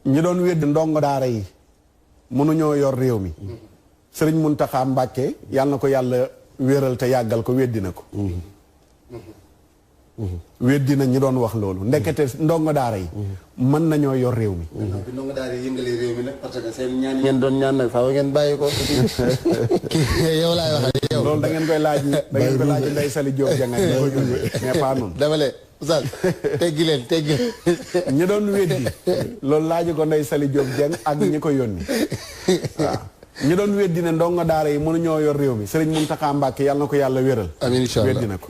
ñi doon wedd ndongo daara yi mënuñoo yor réew mi sëriñ Muntaxa Mbàkke yàlla na ko yàlla wéral te yàggal ko weddi na ko weddi na ñi doon wax loolu ndekete ndongo daara yi mën nañoo yor réew mi bi ndongo daara yi yëngalee réew mi nag parce que seen ñaan ngeen doon ñaan nag faaw ngeen bàyyi ko yow laay wax yow loolu da ngeen koy laaj Ndeye Saly Diop jàngat ñu ko yónnee mais pas noonu dama leen Oustaz teggi leen ñi doon weddi loolu laaju ko Ndeye Saly Diop jàng ak ñi ko yónni waaw ñi doon weddi ne ndongo daara yi mënuñoo yor réew mi sëriñ Muntaxa Mbàkke yàlla na ko yàlla wéral amiin incha allah weddi na ko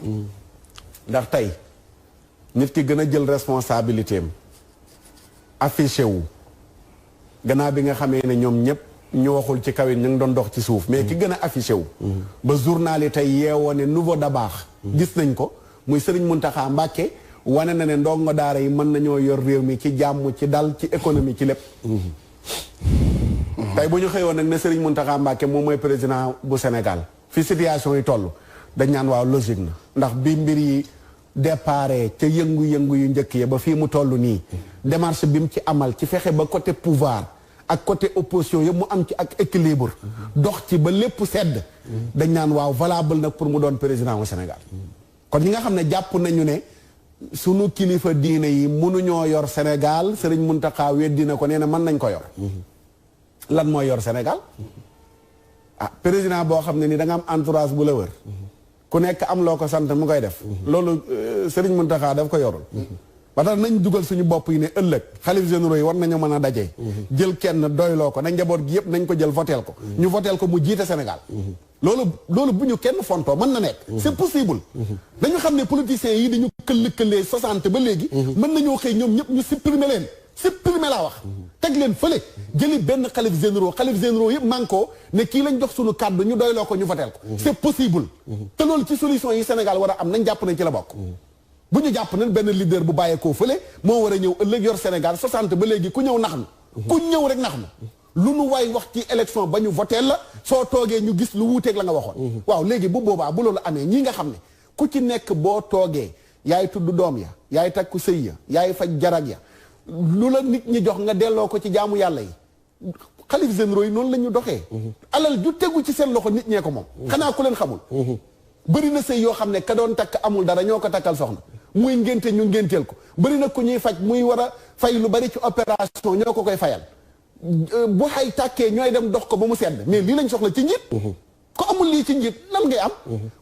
ndax tey nit ki gën a jël responsabilité am affiché wu gannaaw bi nga xamee ne ñoom ñëpp ñu waxul ci kaw it ñu ngi doon dox ci suuf mais ki gën a affiché wu ba journal yi tey yeewoo ne nouveau da baax gis nañ ko muy sëriñ Muntaxa Mbàkke wane na ne ndongo daara yi mën nañoo yor réew mi ci jàmm ci dal ci économie ci lépp tey bu ñu xëyoon nag ne sëriñ Muntaxa Mbàkke moom mooy président bu Sénégal fi situation yi toll dañ naan waaw logique na ndax bi mbir yi déparé ca yëngu-yëngu yu njëkk ya ba fii mu toll nii démarche bi mu ci amal ci fexe ba côté pouvoir ak côté opposition yëpp mu am ci ak équilibre dox ci ba lépp sedd dañ naan waaw valable nag pour mu doon président au Sénégal kon ñi nga xam ne jàpp nañu ne sunu kilifa diine yi mënuñoo yor Sénégal sëriñ Muntaxa weddi na ko nee na mën nañ ko yor lan mooy yor Sénégal ah président boo xam ne ni da nga am entourage bu la wër ku nekk am loo ko sant mu koy def loolu sëriñ Muntaxa daf ko yorul ba tax nañ dugal suñu bopp yi ne ëllëg xalif généraux yi war nañu mën a daje jël kenn doyloo ko nañ njaboot gi yëpp nañ ko jël voteel ko ñu voteel ko mu jiite Sénégal loolu bu ñu kenn fontoo mën na nekk c'est possible dañu xam ne politiciens yi dañu këll-këllee 60 ba léegi mën nañoo xëy ñoom ñëpp ñu supprimer leen supprimer laa wax teg leen fële jëli benn xalif généraux yëpp manko ne kii lañ jox suñu kàddu ñu doyloo ko ñu voteel ko c'est possible te loolu ci solution yi Sénégal war a am nañ jàpp nañ ci la bokk bu ñu jàpp nañ benn leader bu bàyyeekoo fële moo war a ñëw ëllëg yor Sénégal 60 ba léegi ku ñëw nax na ku ñëw rek nax na lu nu waay wax ci élection ba ñu voteel la soo toogee ñu gis lu wuuteeg la nga waxoon waaw léegi bu boobaa bu loolu amee ñi nga xam ne ku ci nekk boo toogee yaay tudd doom ya yaay takku sëy ya yaay faj jarag ya lu la nit ñi jox nga delloo ko ci jaamu yàlla yi xalif généraux yi noonu la ñu doxee alal ju tegu ci seen loxo nit ñee ko moom xanaa ku leen xamul bëri na sëy yoo xam ne ka doon takk amul dara ñoo ko takkal soxna muy ngénte ñu ngénteel ko bëri na ku ñuy faj muy war a fay lu bari ci opération ñoo ko koy fayal bu xay tàkkee ñooy dem dox ko ba mu sedd mais lii lañ soxla ci njiit ko amul lii ci njiit lan ngay am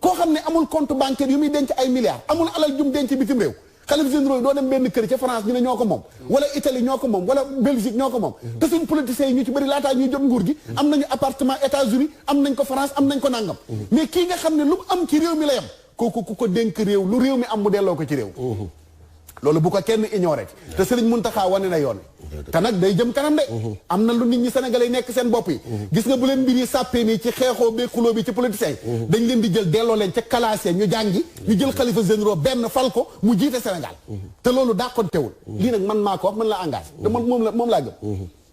koo xam ne amul compte bancaire yu muy denc ay milliards amul alal jum denc bitim réew xalif généraux yi doo dem benn kër ca France ñu ne ñoo ko moom wala Italie ñoo ko moom wala Belgique ñoo ko moom te suñ politiciens yi ñu ci bëri laataa ñuy jot nguur gi am nañu appartement États-Unis am nañ ko France am nañ ko nàngam mais kii nga xam ne lu mu am ci réew mi la yam kooku ku ko dénk réew lu réew mi am mu delloo ko ci réew loolu bu ko kenn ignoré te Sëriñ Muntaxa wane na yoon te nag day jëm kanam de am na lu nit ñi sénégalais yi nekk seen bopp yi gis nga bu leen mbir yi sàppee nii ci xeexoo bee xuloo bi ci politiciens yi dañ leen di jël delloo leen ca classé ñu jàngi ñu jël xalifa généraux benn fal ko mu jiite Sénégal te loolu dàqontewul lii nag man maa ko wax man la engagé te man moom laa gëm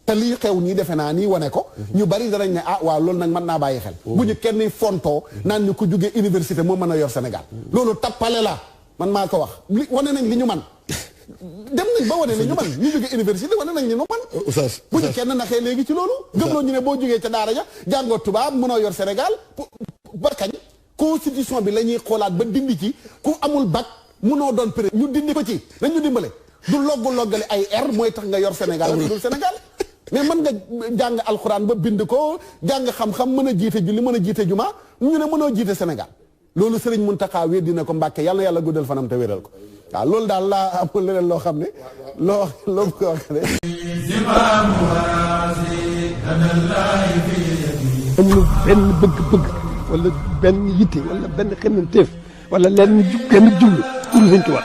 te lii xew nii defe naa nii wane ko ñu bari danañ ne ah waaw loolu nag mën naa bàyyi xel bu ñu kenn fontoo naan ñu ko jógee université moo mën a yor Sénégal loolu tappale la man maa ko wax li wane nañ li ñu man dem nañ ba wane ne ñu man ñu jógee université wane nañ ni ñu man bu ñu kenn naxee léegi ci loolu gëmloo ñu ne boo jógee ca daara ja jàngoo tubaab mënoo yor Sénégal ba kañ constitution bi la ñuy xoolaat ba dindi ci ku amul bac mënoo doon président ñu dindi ko ci nañ ñu dimbale du loggale ay R mooy tax nga yor Sénégal ak dul Sénégal mais mën nga jàng alxuraan ba bind ko jàng xam-xam mën a jiite julli mën a jiite juma ñu ne mënoo jiite Sénégal loolu Sëriñ Muntaxa weddi na ko Mbàkke yàlla guddal fanam te wéral ko waaw loolu daal laa amul leneen loo xam ne loo ko wax ne amul benn bëgg-bëgg wala benn yitte wala benn xemmanteef wala lenn benn jublu pour Sëriñ Tuubaa